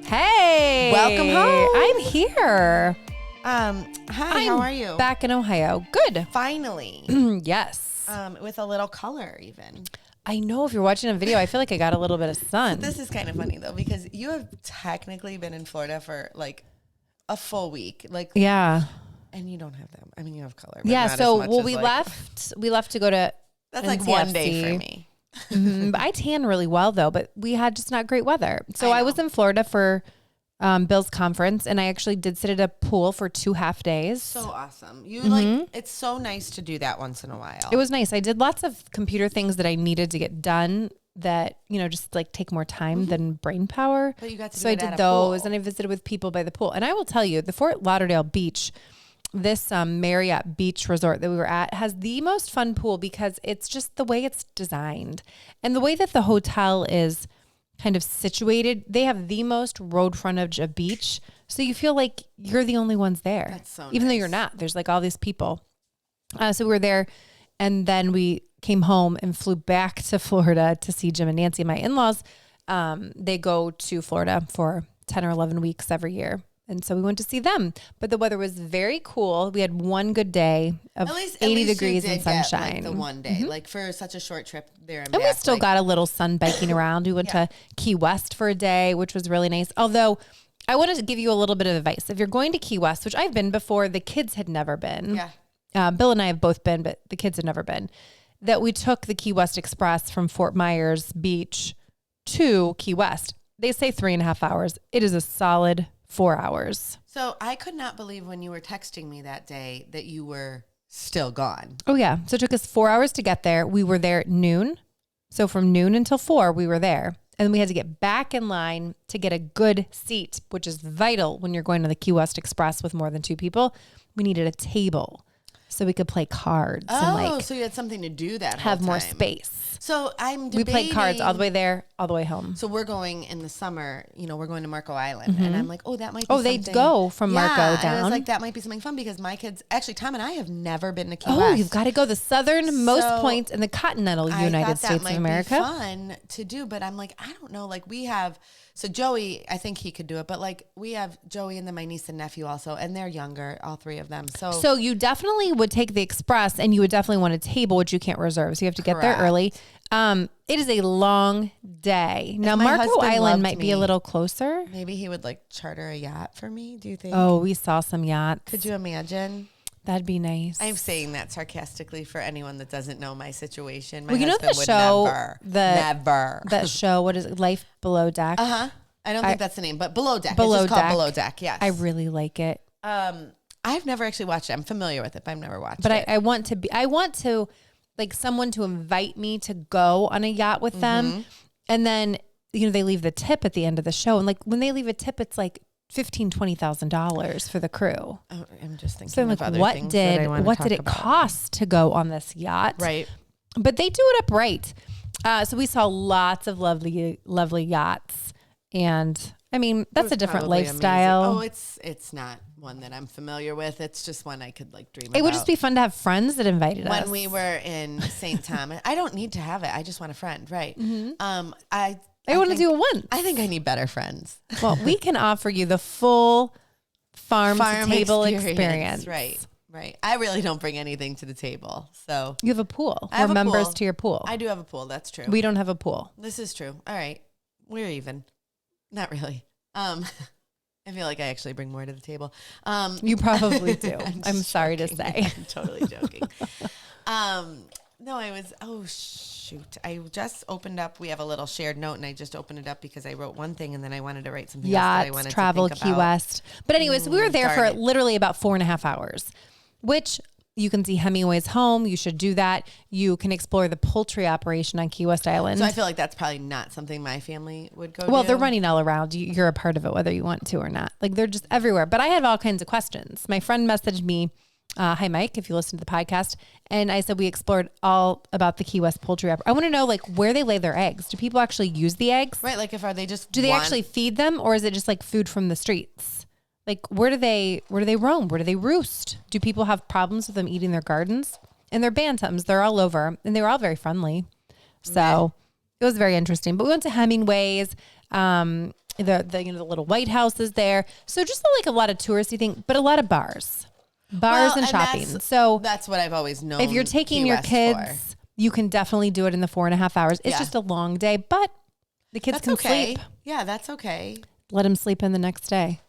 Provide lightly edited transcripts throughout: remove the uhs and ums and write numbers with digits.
Hey. Welcome home. I'm here. Hi, how are you? Back in Ohio. Good. Finally. Yes. With a little color even. I know if you're watching a video, I feel like I got a little bit of sun. This is kind of funny though, because you have technically been in Florida for like a full week. Like, yeah. and you don't have that. I mean, you have color. But Yeah. not So, as much as we like, left to go to That's like NCFC. one day for me. But I tan really well though, but we had just not great weather. So I was know. in Florida for Bill's conference, and I actually did sit at a pool for 2.5 days. So awesome. You like, it's so nice to do that once in a while. It was nice. I did lots of computer things that I needed to get done that, just like take more time than brain power. But you got to so do I it did at a those, pool. and I visited with people by the pool. And I will tell you, the Fort Lauderdale beach, this Marriott beach resort that we were at, has the most fun pool because it's just the way it's designed and the way that the hotel is kind of situated. They have the most road frontage of beach. So you feel like you're the only ones there. That's so even though nice. you're not. There's like all these people. So we were there, and then we came home and flew back to Florida to see Jim and Nancy, my in-laws. They go to Florida for 10 or 11 weeks every year. And so we went to see them, but the weather was very cool. We had one good day of 80 degrees and sunshine. Like the one day, like for such a short trip there and And back. we still got a little sun biking around. We went to Key West for a day, which was really nice. Although I want to give you a little bit of advice. If you're going to Key West, which I've been before, the kids had never been. Yeah. Bill and I have both been, but the kids had never been. That we took the Key West Express from Fort Myers Beach to Key West. They say 3.5 hours. It is a solid 4 hours. So I could not believe when you were texting me that day that you were still gone. Oh, yeah. So it took us 4 hours to get there. We were there at noon. So from noon until 4, we were there. And we had to get back in line to get a good seat, which is vital when you're going to the Key West Express with more than 2 people. We needed a table so we could play cards and So you had something to do that have whole more time. space. So I'm debating. We played cards all the way there, all the way home. So we're going in the summer, we're going to Marco Island. And I'm like, that might be Oh, they go from Marco down. I was like, that might be something fun because my kids, actually Tom and I have never been to Key Oh, West. you've got to go the southernmost point in the continental United States of America. Be fun to do, but I'm like, I don't know. Like we have, so Joey, I think he could do it, but like we have Joey and then my niece and nephew also, and they're younger, all 3 of them. So you definitely would take the express, and you would definitely want a table, which you can't reserve. So you have to get there early. It is a long day. Now, my Marco husband Island loved might be a me, little closer. maybe he would like charter a yacht for me. Do you think? Oh, we saw some yachts. Could you imagine? That'd be nice. I'm saying that sarcastically for anyone that doesn't know my situation. My Well, you know husband the would show, never. that show, what is it? Life Below Deck? Uh-huh. I don't think that's the name, but Below Deck. Below it's just Deck. called Below Deck, yes. I really like it. I've never actually watched it. I'm familiar with it, but I've never watched But it. I want to like someone to invite me to go on a yacht with them. And then, they leave the tip at the end of the show. And like when they leave a tip, it's like $15,000-$20,000 for the crew. Oh, I'm just thinking So I'm of like, other what things that I wanna did talk it about. cost to go on this yacht? Right. But they do it up right. So we saw lots of lovely, lovely yachts. And I mean, that's a different Probably lifestyle. amazing. Oh, it's not one that I'm familiar with. It's just one I could like dream It about. would just be fun to have friends that invited us. When we were in St. Thomas. I don't need to have it. I just want a friend. Right. I want to do it once. I think I need better friends. Well, we can offer you the full farm to table experience. Right. I really don't bring anything to the table. So You have a pool. I have We're a members pool. to your pool. I do have a pool. That's true. We don't have a pool. This is true. All right. We're even. Not really. I feel like I actually bring more to the table. You probably do. I'm I'm sorry to joking. say. I'm totally joking. No, I just opened up. We have a little shared note, and I just opened it up because I wrote one thing, and then I wanted to write something else that I Yachts, wanted travel, to think Key about. West. But anyways, we were there for darn it. literally about 4.5 hours, which you can see Hemingway's home. You should do that. You can explore the poultry operation on Key West Island. So I feel like that's probably not something my family would go Well, do. they're running all around. You're a part of it, whether you want to or not. Like they're just everywhere. But I have all kinds of questions. My friend messaged me, hi, Mike, if you listen to the podcast. And I said, we explored all about the Key West poultry. I want to know like where they lay their eggs. Do people actually use the eggs? Right. Like are they just, Do they actually feed them, or is it just like food from the streets? Like where do they roam? Where do they roost? Do people have problems with them eating their gardens? And they're bantams. They're all over, and they were all very friendly. So it was very interesting. But we went to Hemingway's. the little White House is there. So just like a lot of touristy things, but a lot of bars and shopping. So that's what I've always known. If you're taking your kids, you can definitely do it in the 4.5 hours. It's just a long day, but the kids can sleep. Yeah, that's okay. Let them sleep in the next day.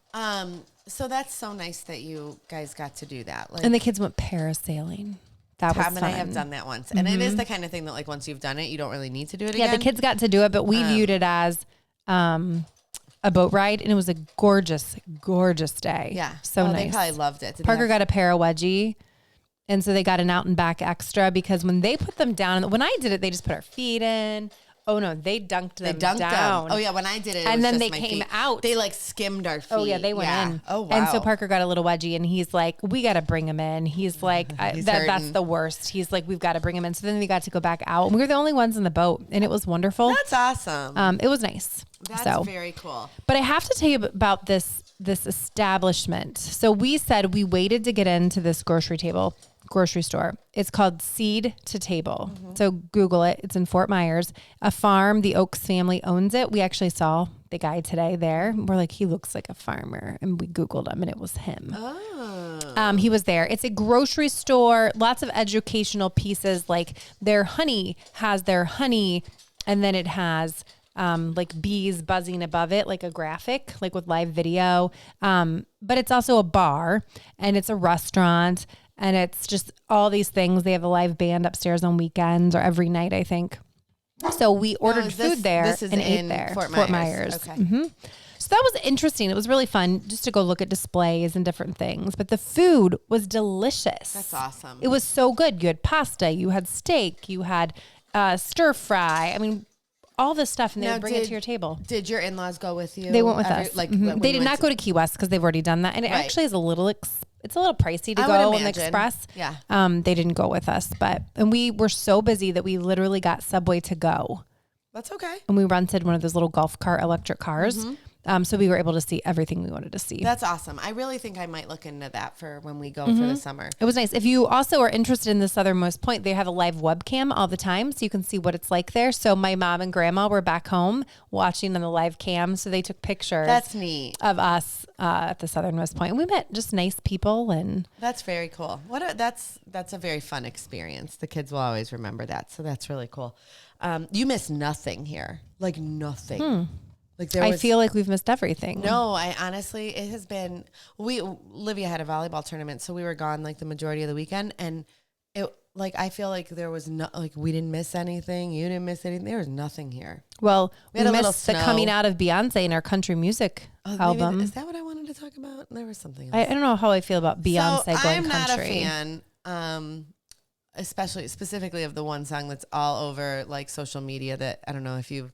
So that's so nice that you guys got to do that. And the kids went parasailing. That was fun. And I have done that once. And it is the kind of thing that like once you've done it, you don't really need to do it again. Yeah, the kids got to do it, but we viewed it as a boat ride, and it was a gorgeous, gorgeous day. Yeah. So nice. They probably loved it. Parker got a para wedgie, and so they got an out and back extra because when they put them down, when I did it, they just put our feet in. Oh no, they dunked them down. Oh yeah, when I did it, and was then just they my came feet. out. They like skimmed our feet. Oh yeah, they went in. Oh wow. And so Parker got a little wedgie, and he's like, "We got to bring him in." He's like, "That's the worst." He's like, "We've got to bring him in." So then we got to go back out, and we were the only ones in the boat, and it was wonderful. That's awesome. It was nice. That's very cool. But I have to tell you about this establishment. So we said we waited to get into this grocery store. It's called Seed to Table. So Google it. It's in Fort Myers. A farm. The Oaks family owns it. We actually saw the guy today there. We're like, he looks like a farmer. And we Googled him and it was him. Oh. He was there. It's a grocery store. Lots of educational pieces. Like their honey has their honey. And then it has like bees buzzing above it, like a graphic, like with live video. But it's also a bar and it's a restaurant. And it's just all these things. They have a live band upstairs on weekends or every night, I think. So we ordered food there and ate there. Fort Myers. Okay. So that was interesting. It was really fun just to go look at displays and different things. But the food was delicious. That's awesome. It was so good. You had pasta, you had steak, you had stir fry. I mean, all this stuff, and they would bring it to your table. Did your in-laws go with you? They went with us. They did not go to Key West because they've already done that. And it actually is a little it's a little pricey to go on the Express. Yeah. They didn't go with us, and we were so busy that we literally got Subway to go. That's okay. And we rented one of those little golf cart electric cars. So we were able to see everything we wanted to see. That's awesome. I really think I might look into that for when we go for the summer. It was nice. If you also are interested in the Southernmost Point, they have a live webcam all the time, so you can see what it's like there. So my mom and grandma were back home watching on the live cam, so they took pictures. That's neat. Of us at the Southernmost Point. We met just nice people, and that's very cool. That's a very fun experience. The kids will always remember that, so that's really cool. You miss nothing here, like nothing. Like I feel like we've missed everything. No, I honestly, it has been. Olivia had a volleyball tournament, so we were gone like the majority of the weekend, and it I feel like there was we didn't miss anything. You didn't miss anything. There was nothing here. Well, we missed the coming out of Beyonce in our country music album. Is that what I wanted to talk about? There was something else. I don't know how I feel about Beyonce going country. I'm not a fan, specifically of the one song that's all over like social media. That I don't know if you've.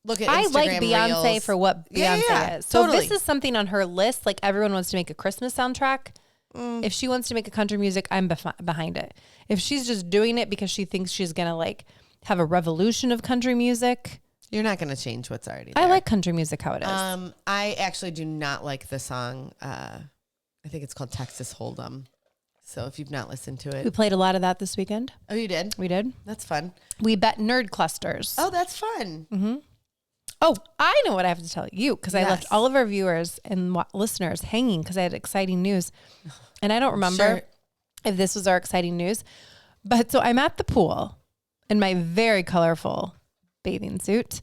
Look at Instagram I like Beyonce reels. For what Beyonce is. So totally. This is something on her list. Like everyone wants to make a Christmas soundtrack. If she wants to make a country music, I'm behind it. If she's just doing it because she thinks she's going to have a revolution of country music. You're not going to change what's already there. I like country music how it is. I actually do not like the song. I think it's called Texas Hold'em. So if you've not listened to it. We played a lot of that this weekend. Oh, you did? We did. That's fun. We bet nerd clusters. Oh, that's fun. Mm-hmm. Oh, I know what I have to tell you because I left all of our viewers and listeners hanging because I had exciting news. And I don't remember if this was our exciting news. But so I'm at the pool in my very colorful bathing suit,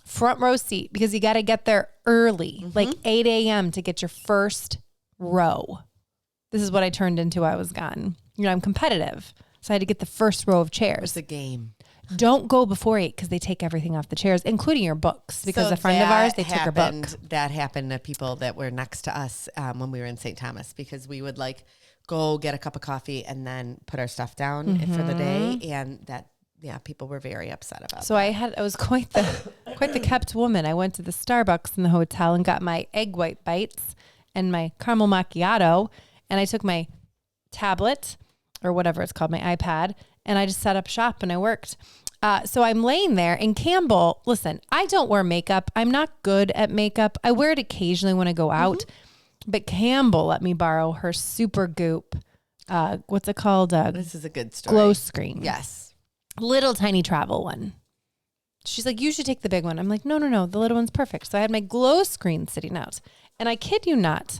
front row seat, because you got to get there early, like 8 a.m. to get your first row. This is what I turned into while I was gone. I'm competitive. So I had to get the first row of chairs. It's a game. Don't go before 8 because they take everything off the chairs, including your books. Because a friend of ours, they took her book. That happened to people that were next to us when we were in St. Thomas, because we would go get a cup of coffee and then put our stuff down for the day, and people were very upset about. So I was quite the kept woman. I went to the Starbucks in the hotel and got my egg white bites and my caramel macchiato, and I took my tablet or whatever it's called, my iPad. And I just set up shop and I worked. So I'm laying there, and Campbell, listen, I don't wear makeup. I'm not good at makeup. I wear it occasionally when I go out. But Campbell let me borrow her Super Goop. What's it called? This is a good story. Glow screen. Yes. Little tiny travel one. she's like, you should take the big one. I'm like, no, the little one's perfect. So I had my glow screen sitting out, and I kid you not,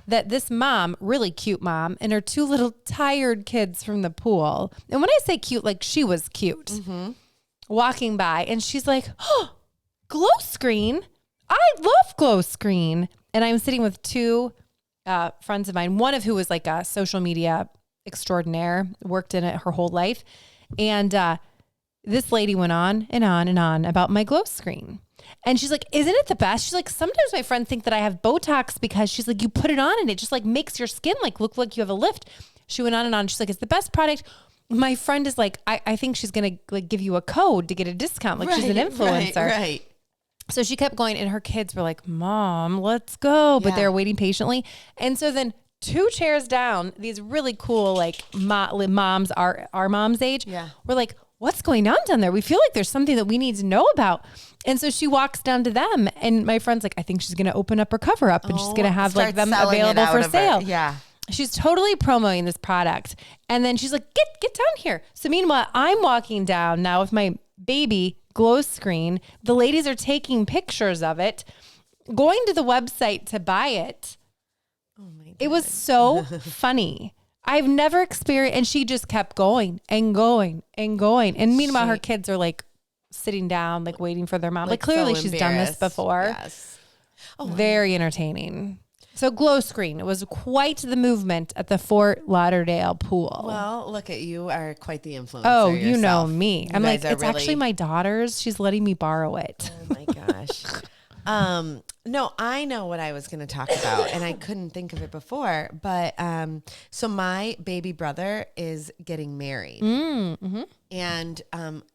that this mom, really cute mom, and her 2 little tired kids from the pool. And when I say cute, like she was cute, walking by, and she's like, oh, glow screen. I love glow screen. And I'm sitting with 2 friends of mine, one of who was like a social media extraordinaire, worked in it her whole life. And this lady went on and on and on about my glow screen. And she's like, isn't it the best? She's like, sometimes my friends think that I have Botox because she's like, you put it on and it just like makes your skin like look like you have a lift. She went on and on. She's like, it's the best product. My friend is like, I think she's going to like give you a code to get a discount. Like she's an influencer. Right. So she kept going, and her kids were like, Mom, let's go. But they're waiting patiently. And so then 2 chairs down, these really cool, like moms, our mom's age, were like, what's going on down there? We feel like there's something that we need to know about. And so she walks down to them, and my friend's like, I think she's going to open up her cover up, and she's going to have like them available for sale. Yeah. She's totally promoting this product. And then she's like, get down here. So meanwhile, I'm walking down now with my baby glow screen. The ladies are taking pictures of it, going to the website to buy it. Oh my God. It was so funny. I've never experienced, and she just kept going and going and going. And meanwhile, her kids are like sitting down, like waiting for their mom. Like clearly she's done this before. Yes. Oh, very entertaining. So glow screen, it was quite the movement at the Fort Lauderdale pool. Well, look at you are quite the influencer. Oh, yourself. You know me. I'm like, it's really... actually my daughter's. She's letting me borrow it. Oh my gosh. No, I know what I was going to talk about, and I couldn't think of it before. But so my baby brother is getting married, and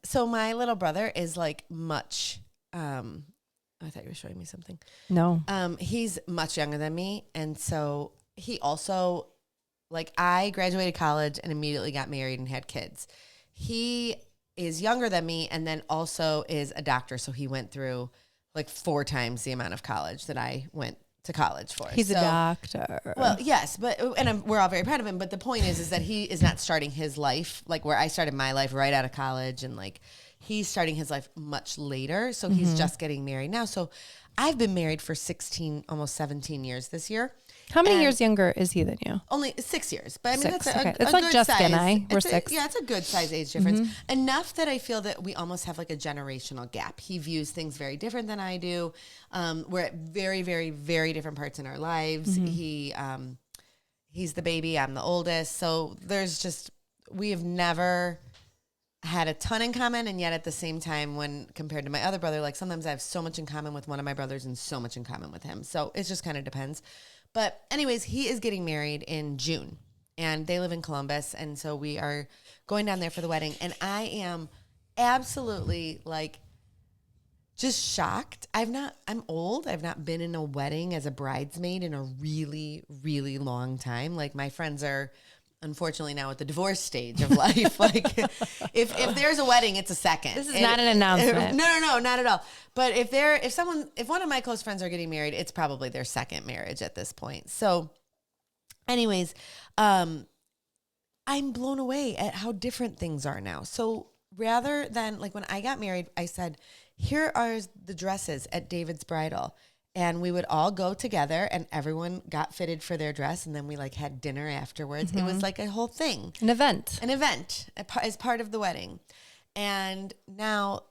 so my little brother is like much. I thought you were showing me something. No. He's much younger than me, and so he also, like, I graduated college and immediately got married and had kids. He is younger than me, and then also is a doctor, so he went through like 4 times the amount of college that I went to college for. He's a doctor. Well, yes, but we're all very proud of him. But the point is that he is not starting his life like where I started my life right out of college, and like he's starting his life much later. So he's just getting married now. So I've been married for 16, almost 17 years this year. How many years younger is he than you? Only 6 years. But I mean, 6, that's okay. a It's like good Jessica size. and I. We're 6. Yeah, it's a good size age difference. Enough that I feel that we almost have like a generational gap. He views things very different than I do. We're at very, very, very different parts in our lives. He's the baby. I'm the oldest. So there's just, we have never had a ton in common. And yet at the same time, when compared to my other brother, like sometimes I have so much in common with one of my brothers and so much in common with him. So it just kind of depends. But anyways, he is getting married in June, and they live in Columbus. And so we are going down there for the wedding. And I am absolutely like just shocked. I'm old. I've not been in a wedding as a bridesmaid in a really, really long time. Like my friends are unfortunately now at the divorce stage of life. Like if there's a wedding, it's a second. This is not an announcement. No, not at all. But if one of my close friends are getting married, it's probably their second marriage at this point. So anyways, I'm blown away at how different things are now. So rather than like when I got married, I said, here are the dresses at David's Bridal. And we would all go together and everyone got fitted for their dress. And then we like had dinner afterwards. It was like a whole thing. An event as part of the wedding. And now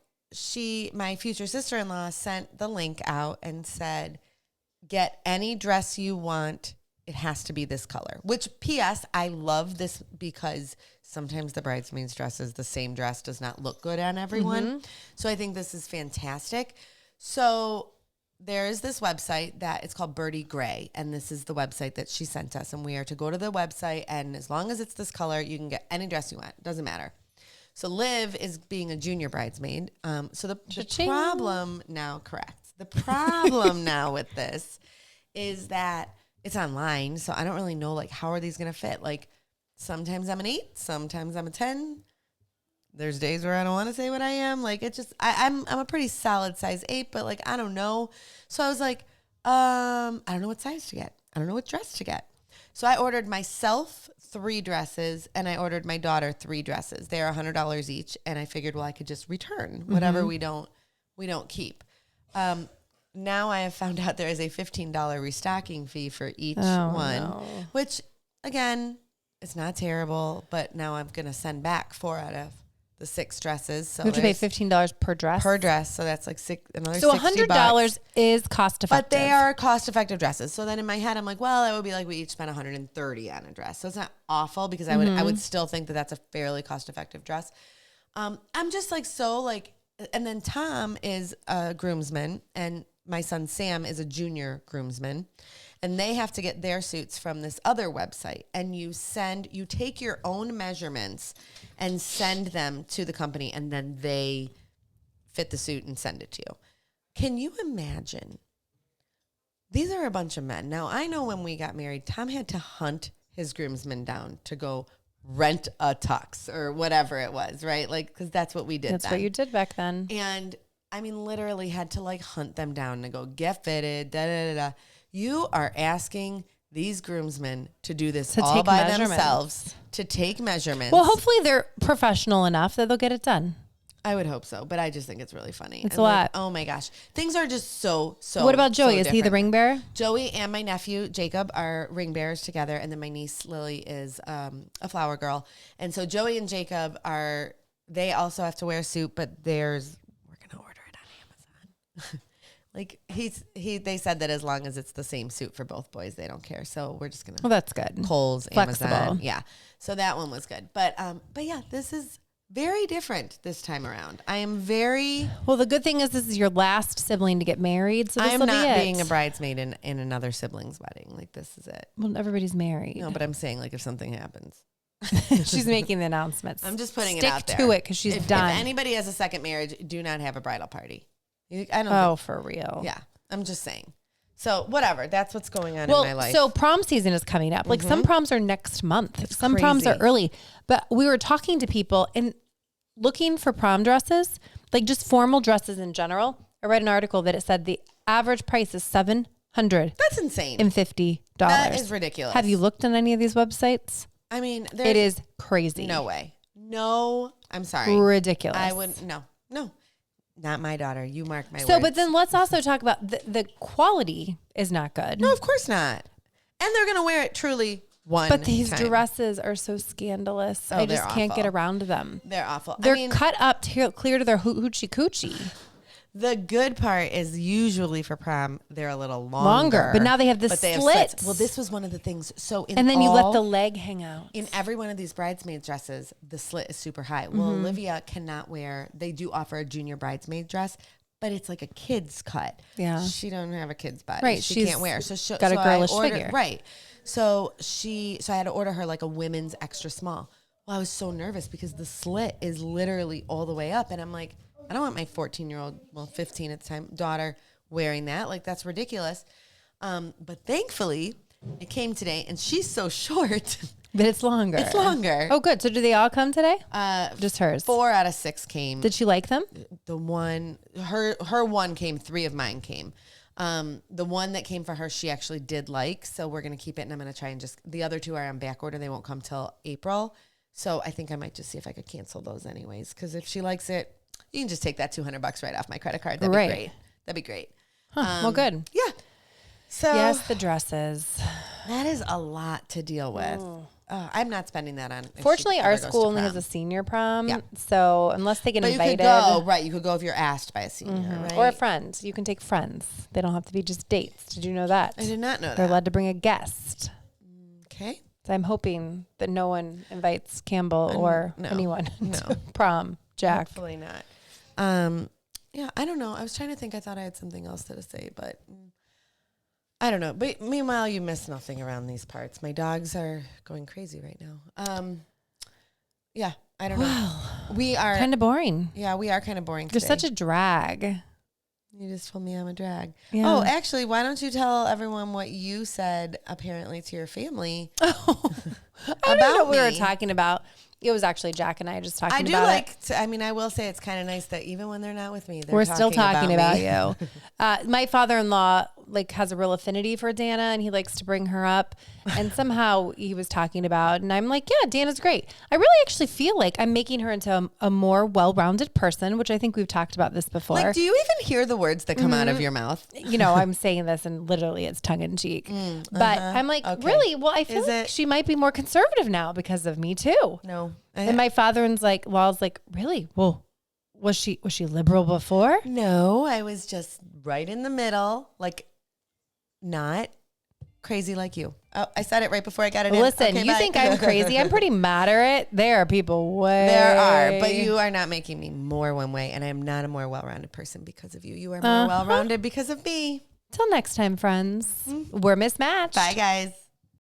my future sister-in-law sent the link out and said, get any dress you want. It has to be this color, which P.S. I love this because sometimes the bridesmaid's dresses, the same dress does not look good on everyone. So I think this is fantastic. So there is this website that it's called Birdie Gray, and this is the website that she sent us, and we are to go to the website, and as long as it's this color, you can get any dress you want. It doesn't matter. So Liv is being a junior bridesmaid. So the problem now, the problem now with this is that it's online, so I don't really know, like, how are these going to fit? Like, sometimes I'm an 8, sometimes I'm a 10. There's days where I don't want to say what I am. Like, it's just, I'm a pretty solid size 8, but like, I don't know. So I was like, I don't know what size to get. I don't know what dress to get. So I ordered myself 3 dresses and I ordered my daughter 3 dresses. They're $100 each. And I figured, well, I could just return whatever we don't we don't keep. Now I have found out there is a $15 restocking fee for each one, which again, it's not terrible, but now I'm going to send back 4 out of the 6 dresses. So you have to pay $15 per dress. Per dress. So that's like another so $60. $100 is cost effective. But they are cost effective dresses. So then in my head, I'm like, well, it would be like we each spent $130 on a dress. So it's not awful because I would still think that that's a fairly cost effective dress. I'm just like, so like, and then Tom is a groomsman and my son Sam is a junior groomsman, and they have to get their suits from this other website. And you take your own measurements and send them to the company, and then they fit the suit and send it to you. Can you imagine? These are a bunch of men. Now, I know when we got married, Tom had to hunt his groomsmen down to go rent a tux or whatever it was, right? Like, because that's what we did. That's what you did back then. And I mean, literally had to like hunt them down and go get fitted, da-da-da-da. You are asking these groomsmen to do this all by themselves, to take measurements. Well, hopefully they're professional enough that they'll get it done. I would hope so, but I just think it's really funny. It's a lot. Oh my gosh. Things are just so What about Joey? So is he the ring bearer? Joey and my nephew, Jacob, are ring bearers together. And then my niece, Lily, is a flower girl. And so Joey and Jacob they also have to wear a suit, but we're going to order it on Amazon. Like they said that as long as it's the same suit for both boys, they don't care. So we're just going to. Well, that's good. Kohl's, Flexible. Amazon. Yeah. So that one was good. But yeah, this is very different this time around. I am very... Well, the good thing is this is your last sibling to get married. So I am not being a bridesmaid in another sibling's wedding. Like, this is it. Well, everybody's married. No, but I'm saying, like, if something happens. She's making the announcements. I'm just putting it out there. Stick to it because she's done. If anybody has a second marriage, do not have a bridal party. For real. Yeah. I'm just saying. So whatever, that's what's going on in my life. So prom season is coming up. Like some proms are next month. Some proms are early. But we were talking to people and looking for prom dresses, like just formal dresses in general. I read an article that it said the average price is $700. That's insane. And $50. That is ridiculous. Have you looked on any of these websites? I mean, it is crazy. No way. No, I'm sorry. Ridiculous. I wouldn't. No. Not my daughter. You mark my words. So, but then let's also talk about the quality is not good. No, of course not. And they're going to wear it truly one But these time. Dresses are so scandalous. I just can't get around them. They're awful. They're cut up clear to their hoochie coochie. The good part is usually for prom, they're a little longer. But now they have the slits. Well, this was one of the things. So and then you let the leg hang out. In every one of these bridesmaid dresses, the slit is super high. Well, Olivia cannot wear, they do offer a junior bridesmaid dress, but it's like a kid's cut. Yeah. She don't have a kid's body. Right. She can't wear. So got a girlish figure. Right. So I had to order her like a women's extra small. Well, I was so nervous because the slit is literally all the way up. And I'm like, I don't want my 14-year-old, 15 at the time, daughter wearing that. Like, that's ridiculous. But thankfully, it came today, and she's so short. But it's longer. It's longer. Oh, good. So do they all come today? Just hers. 4 out of 6 came. Did she like them? The one, her one came. 3 of mine came. The one that came for her, she actually did like. So we're going to keep it, and I'm going to try and the other 2 are on back order. They won't come till April. So I think I might just see if I could cancel those anyways. Because if she likes it, you can just take that $200 right off my credit card. That'd be great. That'd be great. Huh, well, good. Yeah. So yes, the dresses. That is a lot to deal with. I'm not spending that on. Fortunately, our school only has a senior prom. Yeah. So unless they get invited. You could go, right. You could go if you're asked by a senior, right? Or a friend. You can take friends. They don't have to be just dates. Did you know that? I did not know that. They're allowed to bring a guest. Okay. So I'm hoping that no one invites Campbell or anyone to prom. Jack. Hopefully not. Yeah, I don't know. I was trying to think. I thought I had something else to say, but I don't know. But meanwhile, you miss nothing around these parts. My dogs are going crazy right now. Yeah, I don't know. We are kind of boring. Yeah, we are kind of boring today. You're such a drag. You just told me I'm a drag. Yeah. Oh, actually, why don't you tell everyone what you said apparently to your family? Oh, I don't know what we were talking about. It was actually Jack and I just talking about it. I do like, I mean, I will say it's kind of nice that even when they're not with me, we're still talking about you. My father-in-law like has a real affinity for Danna and he likes to bring her up. And somehow he was talking about, and I'm like, yeah, Danna's great. I really actually feel like I'm making her into a more well-rounded person, which I think we've talked about this before. Like, do you even hear the words that come out of your mouth? You know, I'm saying this and literally it's tongue in cheek, but I'm like, really? Well, I feel like she might be more conservative now because of me too. No. And my father-in-law's like, well, I was like, really? Well, was she liberal before? No, I was just right in the middle, like not crazy like you. Oh, I said it right before I got it in. Listen, you think I'm crazy? I'm pretty moderate. There are people way. There are, but you are not making me more one way, and I am not a more well-rounded person because of you. You are more well-rounded because of me. Till next time, friends. We're mismatched. Bye, guys.